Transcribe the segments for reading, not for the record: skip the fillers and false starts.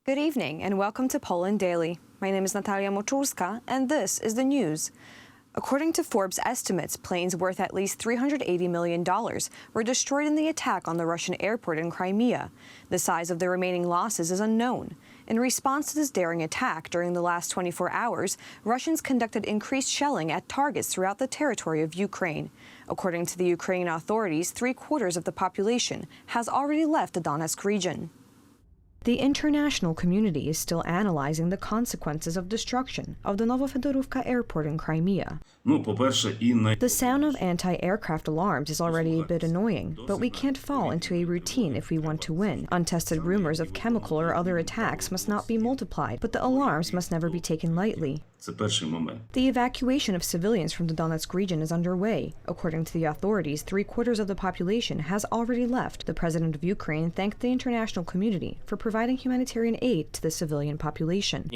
Good evening and welcome to Poland Daily. My name is Natalia Moczulska and this is the news. According to Forbes estimates, planes worth at least $380 million were destroyed in the attack on the Russian airport in Crimea. The size of the remaining losses is unknown. In response to this daring attack, during the last 24 hours, Russians conducted increased shelling at targets throughout the territory of Ukraine. According to the Ukrainian authorities, 3/4 of the population has already left the Donetsk region. The international community is still analyzing the consequences of destruction of the Novofedorovka airport in Crimea. The sound of anti-aircraft alarms is already a bit annoying, but we can't fall into a routine if we want to win. Untested rumors of chemical or other attacks must not be multiplied, but the alarms must never be taken lightly. The evacuation of civilians from the Donetsk region is underway. According to the authorities, 3/4 of the population has already left. The president of Ukraine thanked the international community for providing humanitarian aid to the civilian population.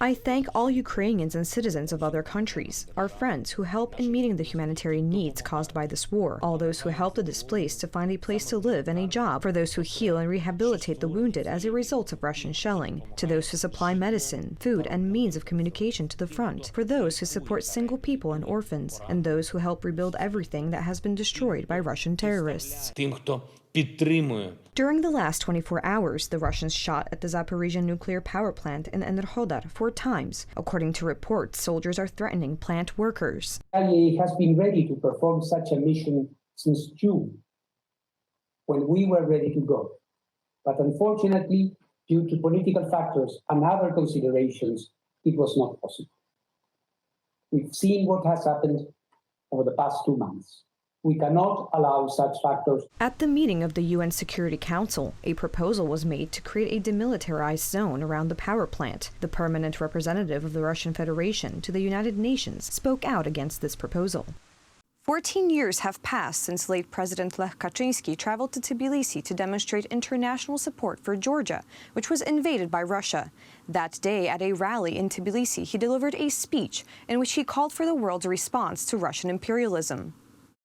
I thank all Ukrainians and citizens of other countries, our friends who help in meeting the humanitarian needs caused by this war, all those who help the displaced to find a place to live and a job, for those who heal and rehabilitate the wounded as a result of Russian shelling, to those who supply medicine, food, and means of communication to the front, for those who support single people and orphans, and those who help rebuild everything that has been destroyed by Russian terrorists. During the last 24 hours, the Russians shot at the Zaporizhzhia nuclear power plant in Enerhodar 4 times. According to reports, soldiers are threatening plant workers. Italy has been ready to perform such a mission since June, when we were ready to go. But unfortunately, due to political factors and other considerations, it was not possible. We've seen what has happened over the past 2 months. We cannot allow such factors. At the meeting of the UN Security Council, a proposal was made to create a demilitarized zone around the power plant. The permanent representative of the Russian Federation to the United Nations spoke out against this proposal. 14 years have passed since late President Lech Kaczynski traveled to Tbilisi to demonstrate international support for Georgia, which was invaded by Russia. That day, at a rally in Tbilisi, he delivered a speech in which he called for the world's response to Russian imperialism.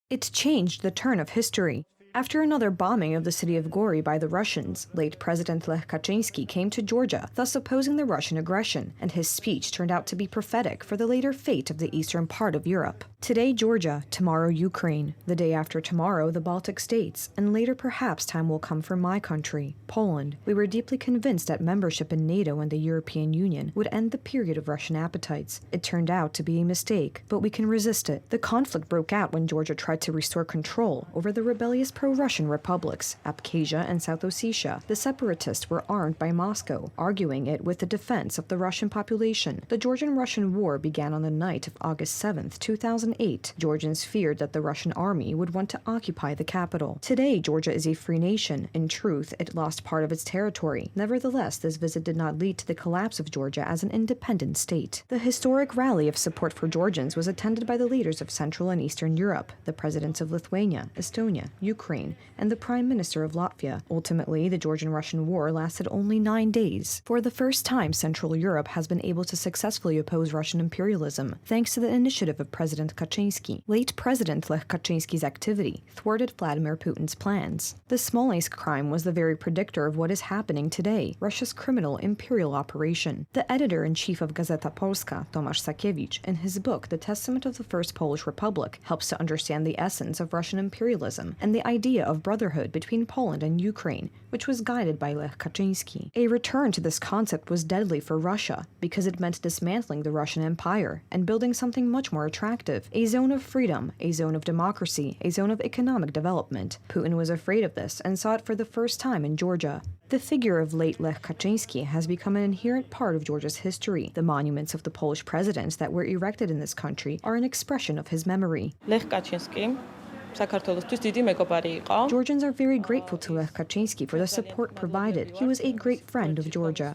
It changed the turn of history. After another bombing of the city of Gori by the Russians, late President Lech Kaczynski came to Georgia, thus opposing the Russian aggression, and his speech turned out to be prophetic for the later fate of the eastern part of Europe. Today, Georgia, tomorrow, Ukraine, the day after tomorrow, the Baltic states, and later perhaps time will come for my country, Poland. We were deeply convinced that membership in NATO and the European Union would end the period of Russian appetites. It turned out to be a mistake, but we can resist it. The conflict broke out when Georgia tried to restore control over the rebellious pro-Russian republics, Abkhazia and South Ossetia. The separatists were armed by Moscow, arguing it with the defense of the Russian population. The Georgian-Russian War began on the night of August 7, 2008. Georgians feared that the Russian army would want to occupy the capital. Today, Georgia is a free nation. In truth, it lost part of its territory. Nevertheless, this visit did not lead to the collapse of Georgia as an independent state. The historic rally of support for Georgians was attended by the leaders of Central and Eastern Europe, the presidents of Lithuania, Estonia, Ukraine, and the Prime Minister of Latvia. Ultimately, the Georgian-Russian War lasted only 9 days. For the first time, Central Europe has been able to successfully oppose Russian imperialism, thanks to the initiative of President Kaczynski. Late President Lech Kaczynski's activity thwarted Vladimir Putin's plans. The Smolensk crime was the very predictor of what is happening today, Russia's criminal imperial operation. The editor-in-chief of Gazeta Polska, Tomasz Sakiewicz, in his book The Testament of the First Polish Republic, helps to understand the essence of Russian imperialism and the idea of brotherhood between Poland and Ukraine, which was guided by Lech Kaczynski. A return to this concept was deadly for Russia because it meant dismantling the Russian Empire and building something much more attractive, a zone of freedom, a zone of democracy, a zone of economic development. Putin was afraid of this and saw it for the first time in Georgia. The figure of late Lech Kaczynski has become an inherent part of Georgia's history. The monuments of the Polish presidents that were erected in this country are an expression of his memory. Lech Kaczynski Georgians are very grateful to Lech Kaczynski for the support provided. He was a great friend of Georgia.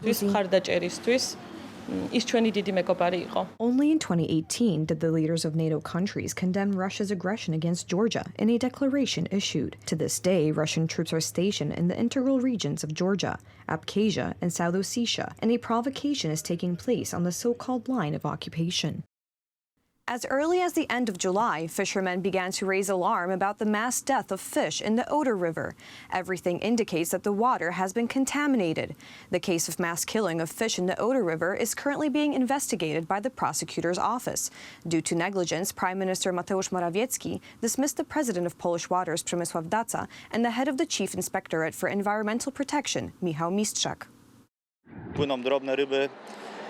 Only in 2018 did the leaders of NATO countries condemn Russia's aggression against Georgia in a declaration issued. To this day, Russian troops are stationed in the integral regions of Georgia, Abkhazia, and South Ossetia, and a provocation is taking place on the so-called line of occupation. As early as the end of July, fishermen began to raise alarm about the mass death of fish in the Oder River. Everything indicates that the water has been contaminated. The case of mass killing of fish in the Oder River is currently being investigated by the prosecutor's office. Due to negligence, Prime Minister Mateusz Morawiecki dismissed the president of Polish Waters, Przemysław Daca, and the head of the Chief Inspectorate for Environmental Protection, Michał Mistrzak. Płyną drobne ryby.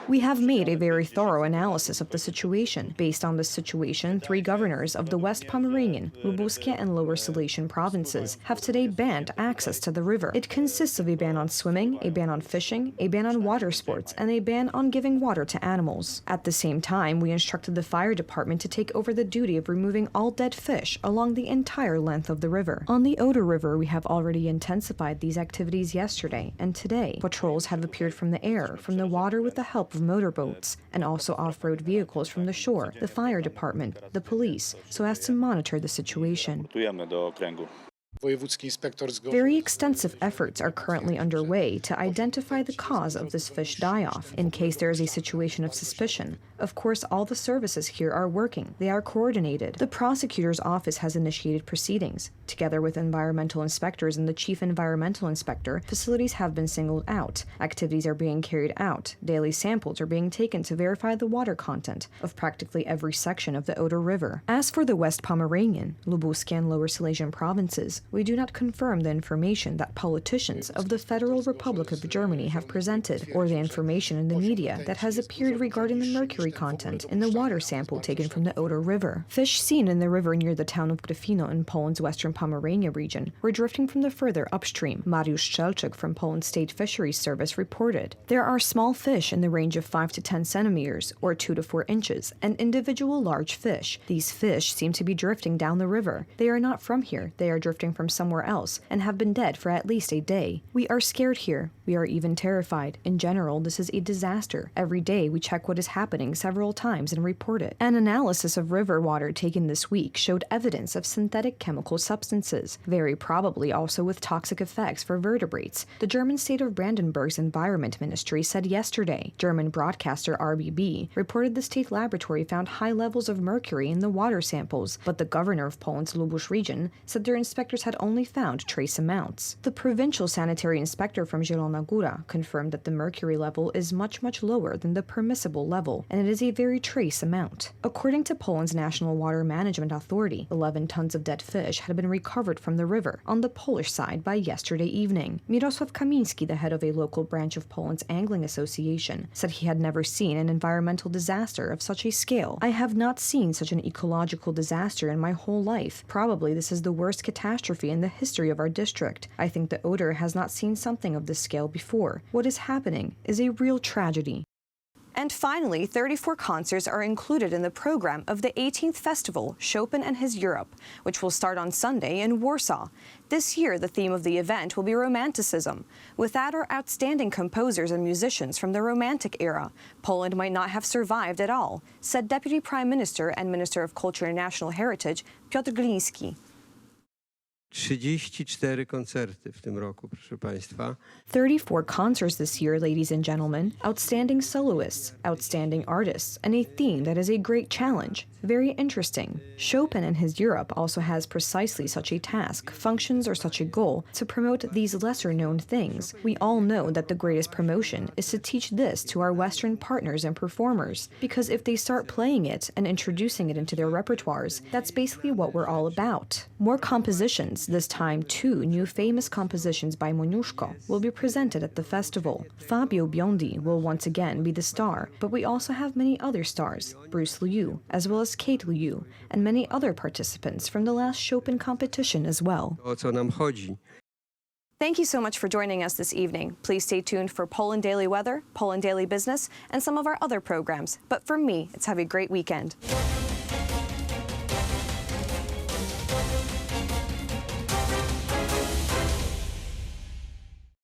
We have made a very thorough analysis of the situation. Based on this situation, 3 governors of the West Pomeranian, Lubuskie, and Lower Silesian provinces have today banned access to the river. It consists of a ban on swimming, a ban on fishing, a ban on water sports, and a ban on giving water to animals. At the same time, we instructed the fire department to take over the duty of removing all dead fish along the entire length of the river. On the Oder River, we have already intensified these activities yesterday, and today, patrols have appeared from the air, from the water with the help of motorboats, and also off-road vehicles from the shore, the fire department, the police, so as to monitor the situation. Very extensive efforts are currently underway to identify the cause of this fish die-off, in case there is a situation of suspicion. Of course, all the services here are working. They are coordinated. The prosecutor's office has initiated proceedings. Together with environmental inspectors and the chief environmental inspector, facilities have been singled out. Activities are being carried out. Daily samples are being taken to verify the water content of practically every section of the Oder River. As for the West Pomeranian, Lubuskie, and Lower Silesian provinces, we do not confirm the information that politicians of the Federal Republic of Germany have presented, or the information in the media that has appeared regarding the mercury content in the water sample taken from the Oder River. Fish seen in the river near the town of Gryfino in Poland's western Pomerania region were drifting from the further upstream. Mariusz Strzelczyk from Poland's State Fisheries Service reported, "There are small fish in the range of 5 to 10 centimeters, or 2 to 4 inches, and individual large fish. These fish seem to be drifting down the river. They are not from here. They are drifting from somewhere else and have been dead for at least a day. We are scared here. We are even terrified. In general, this is a disaster. Every day we check what is happening several times and report it." An analysis of river water taken this week showed evidence of synthetic chemical substances, very probably also with toxic effects for vertebrates. The German state of Brandenburg's Environment Ministry said yesterday. German broadcaster RBB reported the state laboratory found high levels of mercury in the water samples, but the governor of Poland's Lubusz region said their inspectors had only found trace amounts. The provincial sanitary inspector from Zielona Góra confirmed that the mercury level is much lower than the permissible level, and it is a very trace amount. According to Poland's National Water Management Authority, 11 tons of dead fish had been recovered from the river on the Polish side by yesterday evening. Mirosław Kamiński, the head of a local branch of Poland's Angling Association, said he had never seen an environmental disaster of such a scale. "I have not seen such an ecological disaster in my whole life. Probably this is the worst catastrophe in the history of our district. I think the Oder has not seen something of this scale before. What is happening is a real tragedy." And finally, 34 concerts are included in the program of the 18th festival, Chopin and His Europe, which will start on Sunday in Warsaw. This year, the theme of the event will be Romanticism. Without our outstanding composers and musicians from the Romantic era, Poland might not have survived at all, said Deputy Prime Minister and Minister of Culture and National Heritage, Piotr Gliński. 34 koncerty w tym roku, proszę Państwa. 34 concerts this year, ladies and gentlemen. Outstanding soloists, outstanding artists, and a theme that is a great challenge. Very interesting. Chopin and His Europe also has precisely such a task, functions, or such a goal to promote these lesser-known things. We all know that the greatest promotion is to teach this to our Western partners and performers, because if they start playing it and introducing it into their repertoires, that's basically what we're all about. More compositions, this time 2 new famous compositions by Moniuszko, will be presented at the festival. Fabio Biondi will once again be the star, but we also have many other stars, Bruce Liu, as well as Kate Liu, and many other participants from the last Chopin competition as well. O co nam chodzi? Thank you so much for joining us this evening. Please stay tuned for Poland Daily Weather, Poland Daily Business, and some of our other programs. But for me, it's have a great weekend.